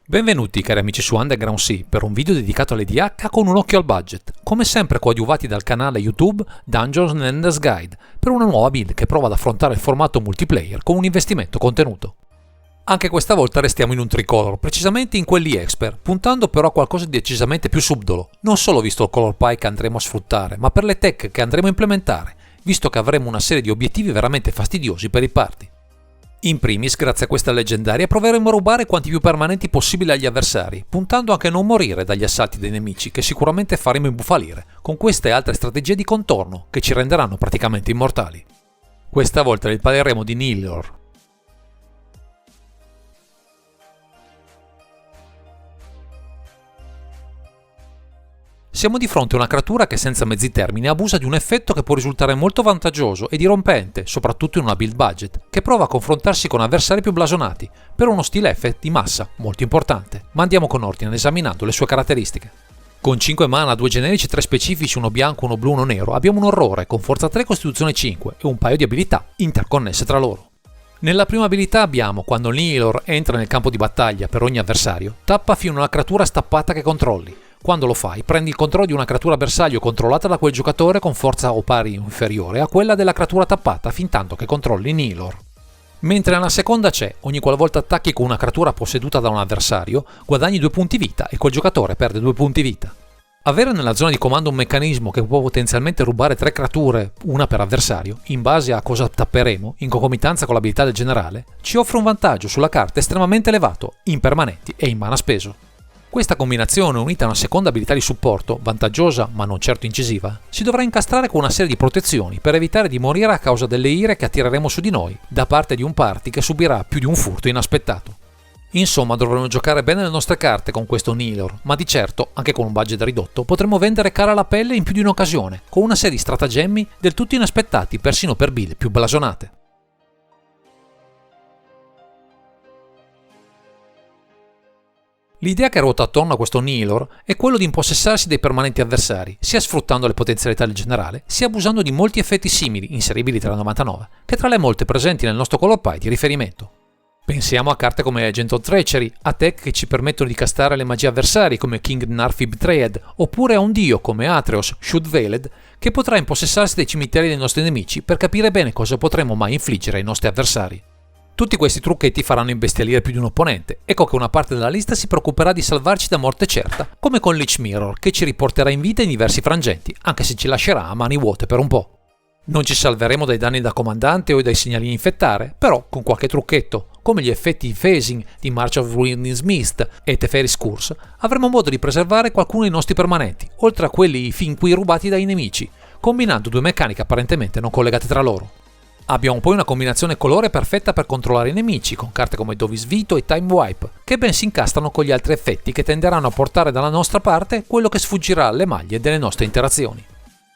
Benvenuti cari amici su Underground Sea per un video dedicato all'EDH con un occhio al budget, come sempre coadiuvati dal canale YouTube Dungeons & Enders Guide per una nuova build che prova ad affrontare il formato multiplayer con un investimento contenuto. Anche questa volta restiamo in un tricolor, precisamente in quelli expert, puntando però a qualcosa di decisamente più subdolo, non solo visto il color pie che andremo a sfruttare, ma per le tech che andremo a implementare, visto che avremo una serie di obiettivi veramente fastidiosi per i party. In primis, grazie a questa leggendaria, proveremo a rubare quanti più permanenti possibile agli avversari, puntando anche a non morire dagli assalti dei nemici che sicuramente faremo imbufalire, con queste e altre strategie di contorno che ci renderanno praticamente immortali. Questa volta li parleremo di Nihilor. Siamo di fronte a una creatura che senza mezzi termini abusa di un effetto che può risultare molto vantaggioso e dirompente, soprattutto in una build budget, che prova a confrontarsi con avversari più blasonati, per uno stile F di massa molto importante, ma andiamo con ordine esaminando le sue caratteristiche. Con 5 mana, 2 generici, 3 specifici, uno bianco, uno blu, uno nero, abbiamo un orrore con forza 3, costituzione 5 e un paio di abilità interconnesse tra loro. Nella prima abilità abbiamo, quando Nihilor entra nel campo di battaglia per ogni avversario, tappa fino a una creatura stappata che controlli. Quando lo fai, prendi il controllo di una creatura bersaglio controllata da quel giocatore con forza o pari o inferiore a quella della creatura tappata fintanto che controlli Nihilor. Mentre nella seconda c'è, ogni qualvolta attacchi con una creatura posseduta da un avversario, guadagni 2 punti vita e quel giocatore perde 2 punti vita. Avere nella zona di comando un meccanismo che può potenzialmente rubare 3 creature, una per avversario, in base a cosa tapperemo, in concomitanza con l'abilità del generale, ci offre un vantaggio sulla carta estremamente elevato, in permanenti e in mana speso. Questa combinazione, unita a una seconda abilità di supporto, vantaggiosa ma non certo incisiva, si dovrà incastrare con una serie di protezioni per evitare di morire a causa delle ire che attireremo su di noi da parte di un party che subirà più di un furto inaspettato. Insomma, dovremo giocare bene le nostre carte con questo Nihilor, ma di certo, anche con un budget ridotto, potremo vendere cara la pelle in più di un'occasione, con una serie di stratagemmi del tutto inaspettati persino per build più blasonate. L'idea che ruota attorno a questo Nihilor è quello di impossessarsi dei permanenti avversari, sia sfruttando le potenzialità del generale, sia abusando di molti effetti simili, inseribili tra le 99, che tra le molte presenti nel nostro color pie di riferimento. Pensiamo a carte come Agent of Treachery, a tech che ci permettono di castare le magie avversari come King Narfi Betrayed, oppure a un dio come Atreus Shoot Veiled, che potrà impossessarsi dei cimiteri dei nostri nemici per capire bene cosa potremo mai infliggere ai nostri avversari. Tutti questi trucchetti faranno imbestialire più di un opponente, ecco che una parte della lista si preoccuperà di salvarci da morte certa, come con Lich Mirror, che ci riporterà in vita in diversi frangenti, anche se ci lascerà a mani vuote per un po'. Non ci salveremo dai danni da comandante o dai segnalini infettare, però con qualche trucchetto, come gli effetti di phasing di March of Wind's Mist e Teferi's Curse, avremo modo di preservare qualcuno dei nostri permanenti, oltre a quelli fin qui rubati dai nemici, combinando 2 meccaniche apparentemente non collegate tra loro. Abbiamo poi una combinazione colore perfetta per controllare i nemici, con carte come Dovis Vito e Time Wipe, che ben si incastrano con gli altri effetti che tenderanno a portare dalla nostra parte quello che sfuggirà alle maglie delle nostre interazioni.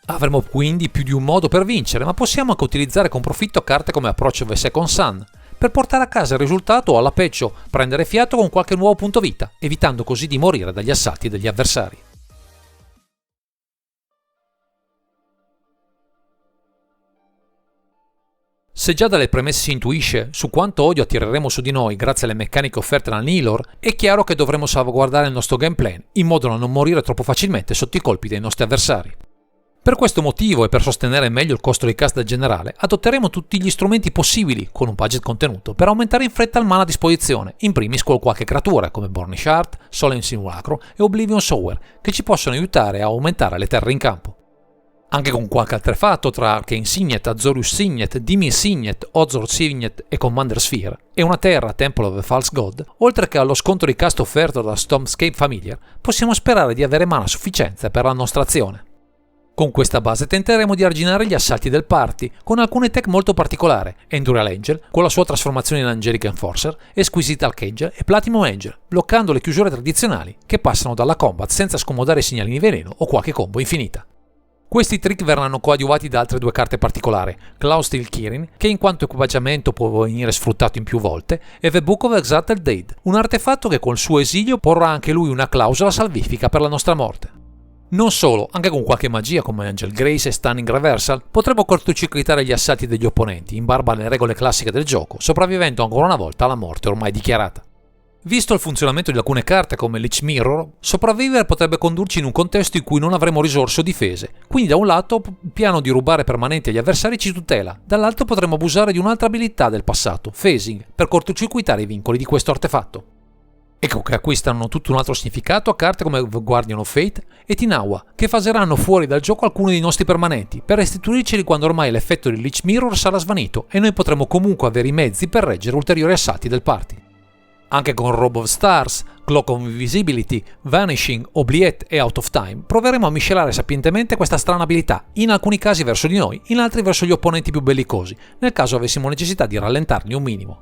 Avremo quindi più di un modo per vincere, ma possiamo anche utilizzare con profitto carte come Approach of the Second Sun, per portare a casa il risultato o alla peggio prendere fiato con qualche nuovo punto vita, evitando così di morire dagli assalti degli avversari. Se già dalle premesse si intuisce su quanto odio attireremo su di noi grazie alle meccaniche offerte da Nihilor, è chiaro che dovremo salvaguardare il nostro game plan in modo da non morire troppo facilmente sotto i colpi dei nostri avversari. Per questo motivo e per sostenere meglio il costo di cast del generale, adotteremo tutti gli strumenti possibili con un budget contenuto per aumentare in fretta il mana a disposizione, in primis con qualche creatura come Burnish Heart, Solemn Simulacro e Oblivion Sower, che ci possono aiutare a aumentare le terre in campo. Anche con qualche artefatto tra Arcane Signet, Azorius Signet, Dimir Signet, Ozor Signet e Commander Sphere, e una terra, Temple of the False God, oltre che allo sconto di cast offerto da Stormscape Familiar, possiamo sperare di avere mana a sufficienza per la nostra azione. Con questa base tenteremo di arginare gli assalti del party, con alcune tech molto particolari, Endurial Angel, con la sua trasformazione in Angelic Enforcer, Exquisite Archangel e Platinum Angel, bloccando le chiusure tradizionali, che passano dalla combat senza scomodare i segnalini veleno o qualche combo infinita. Questi trick verranno coadiuvati da altre 2 carte particolari, Cloud Steel Kirin, che in quanto equipaggiamento può venire sfruttato in più volte, e The Book of Exalted Dead, un artefatto che col suo esilio porrà anche lui una clausola salvifica per la nostra morte. Non solo, anche con qualche magia come Angel Grace e Stunning Reversal, potremo cortocircuitare gli assalti degli opponenti, in barba alle regole classiche del gioco, sopravvivendo ancora una volta alla morte ormai dichiarata. Visto il funzionamento di alcune carte come Lich Mirror, sopravvivere potrebbe condurci in un contesto in cui non avremo risorse o difese, quindi da un lato il piano di rubare permanenti agli avversari ci tutela, dall'altro potremmo abusare di un'altra abilità del passato, phasing, per cortocircuitare i vincoli di questo artefatto. Ecco che acquistano tutto un altro significato a carte come Guardian of Fate e Tinawa, che faseranno fuori dal gioco alcuni dei nostri permanenti, per restituirceli quando ormai l'effetto di Lich Mirror sarà svanito e noi potremo comunque avere i mezzi per reggere ulteriori assalti del party. Anche con Robe of Stars, Cloak of Invisibility, Vanishing, Oubliette e Out of Time proveremo a miscelare sapientemente questa strana abilità, in alcuni casi verso di noi, in altri verso gli opponenti più bellicosi, nel caso avessimo necessità di rallentarli un minimo.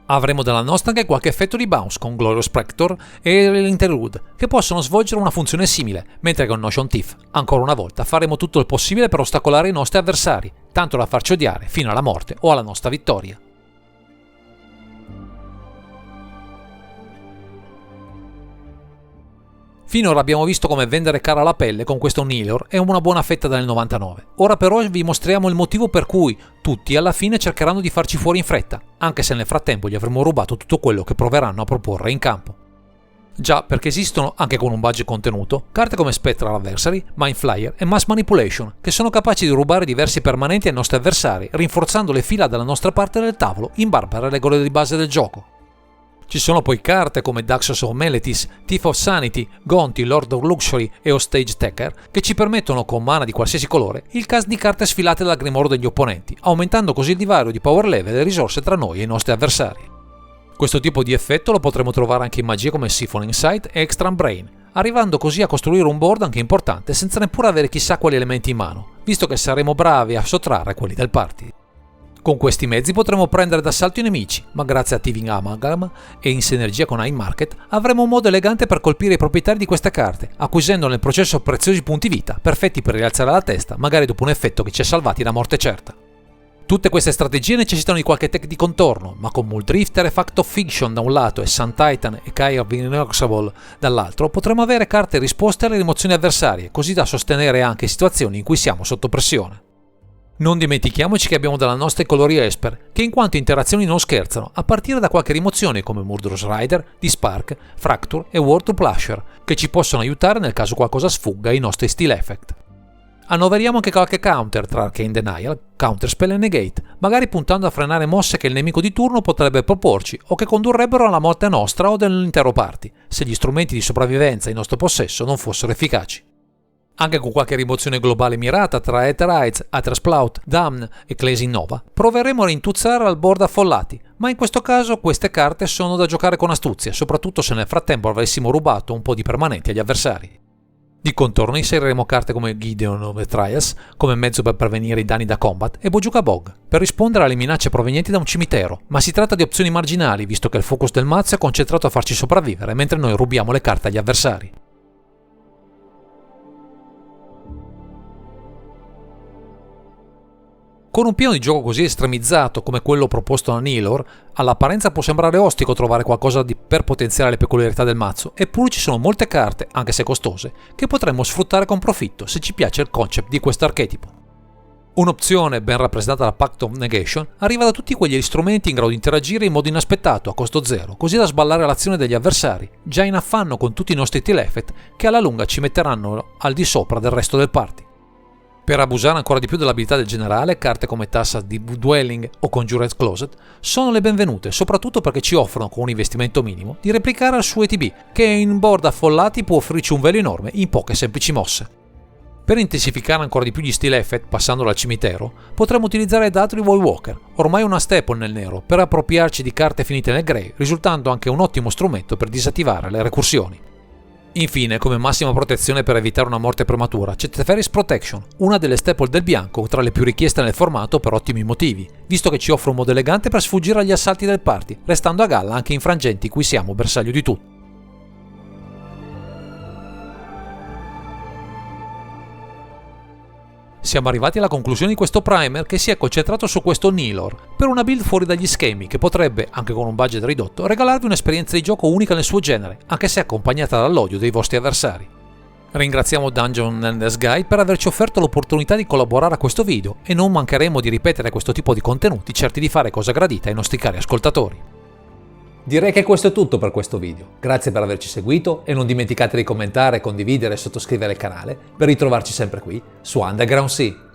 Avremo dalla nostra anche qualche effetto di bounce con Glorious Practor e l'Interlude, che possono svolgere una funzione simile, mentre con Notion Thief, ancora una volta, faremo tutto il possibile per ostacolare i nostri avversari, tanto da farci odiare fino alla morte o alla nostra vittoria. Finora abbiamo visto come vendere cara la pelle con questo Nihilor è una buona fetta del 99. Ora però vi mostriamo il motivo per cui tutti alla fine cercheranno di farci fuori in fretta, anche se nel frattempo gli avremo rubato tutto quello che proveranno a proporre in campo. Già, perché esistono, anche con un budget contenuto, carte come Spectral Adversary, Mind Flyer e Mass Manipulation, che sono capaci di rubare diversi permanenti ai nostri avversari, rinforzando le fila dalla nostra parte del tavolo in barba alle regole di base del gioco. Ci sono poi carte come Daxos of Meletis, Thief of Sanity, Gonti, Lord of Luxury e Hostage Taker che ci permettono, con mana di qualsiasi colore, il cast di carte sfilate dal grimorio degli opponenti, aumentando così il divario di power level e risorse tra noi e i nostri avversari. Questo tipo di effetto lo potremo trovare anche in magie come Siphoning Sight e Extra Brain, arrivando così a costruire un board anche importante senza neppure avere chissà quali elementi in mano, visto che saremo bravi a sottrarre quelli del party. Con questi mezzi potremo prendere d'assalto i nemici, ma grazie a Thieving Amalgam e in sinergia con High Market avremo un modo elegante per colpire i proprietari di queste carte, acquisendo nel processo preziosi punti vita, perfetti per rialzare la testa, magari dopo un effetto che ci ha salvati da morte certa. Tutte queste strategie necessitano di qualche tech di contorno, ma con Muldrifter e Fact of Fiction da un lato e Sun Titan e Kai of Inoxable dall'altro potremo avere carte risposte alle rimozioni avversarie, così da sostenere anche situazioni in cui siamo sotto pressione. Non dimentichiamoci che abbiamo dalla nostra i colori Esper, che in quanto interazioni non scherzano, a partire da qualche rimozione come Murderous Rider, Dispark, Fracture e War to Plusher, che ci possono aiutare nel caso qualcosa sfugga ai nostri Steel Effect. Annoveriamo anche qualche counter tra Arcane Denial, Counterspell e Negate, magari puntando a frenare mosse che il nemico di turno potrebbe proporci o che condurrebbero alla morte nostra o dell'intero party, se gli strumenti di sopravvivenza in nostro possesso non fossero efficaci. Anche con qualche rimozione globale mirata tra Aetherites, Athersplaut, Damn e Clays Nova, proveremo a rintuzzare al board affollati, ma in questo caso queste carte sono da giocare con astuzia, soprattutto se nel frattempo avessimo rubato un po' di permanenti agli avversari. Di contorno inseriremo carte come Gideon of Etrias come mezzo per prevenire i danni da combat e Bojuka Bog per rispondere alle minacce provenienti da un cimitero, ma si tratta di opzioni marginali visto che il focus del mazzo è concentrato a farci sopravvivere mentre noi rubiamo le carte agli avversari. Con un piano di gioco così estremizzato come quello proposto da Nihilor, all'apparenza può sembrare ostico trovare qualcosa per potenziare le peculiarità del mazzo, eppure ci sono molte carte, anche se costose, che potremmo sfruttare con profitto se ci piace il concept di questo archetipo. Un'opzione, ben rappresentata da Pact of Negation, arriva da tutti quegli strumenti in grado di interagire in modo inaspettato, a costo zero, così da sballare l'azione degli avversari, già in affanno con tutti i nostri Telephet, che alla lunga ci metteranno al di sopra del resto del party. Per abusare ancora di più dell'abilità del generale, carte come Tassa di Dwelling o Conjured Closet sono le benvenute, soprattutto perché ci offrono, con un investimento minimo, di replicare il suo ETB, che in board affollati può offrirci un velo enorme in poche semplici mosse. Per intensificare ancora di più gli Steel Effect, passando dal cimitero, potremmo utilizzare Datri Wallwalker, ormai una staple nel nero, per appropriarci di carte finite nel grey, risultando anche un ottimo strumento per disattivare le recursioni. Infine, come massima protezione per evitare una morte prematura, c'è Teferis Protection, una delle staple del bianco tra le più richieste nel formato per ottimi motivi, visto che ci offre un modo elegante per sfuggire agli assalti del party, restando a galla anche in frangenti cui siamo bersaglio di tutto. Siamo arrivati alla conclusione di questo primer che si è concentrato su questo Nihilor, per una build fuori dagli schemi che potrebbe, anche con un budget ridotto, regalarvi un'esperienza di gioco unica nel suo genere, anche se accompagnata dall'odio dei vostri avversari. Ringraziamo Dungeon Endless Guide per averci offerto l'opportunità di collaborare a questo video e non mancheremo di ripetere questo tipo di contenuti certi di fare cosa gradita ai nostri cari ascoltatori. Direi che questo è tutto per questo video. Grazie per averci seguito e non dimenticate di commentare, condividere e sottoscrivere il canale per ritrovarci sempre qui su Underground Sea.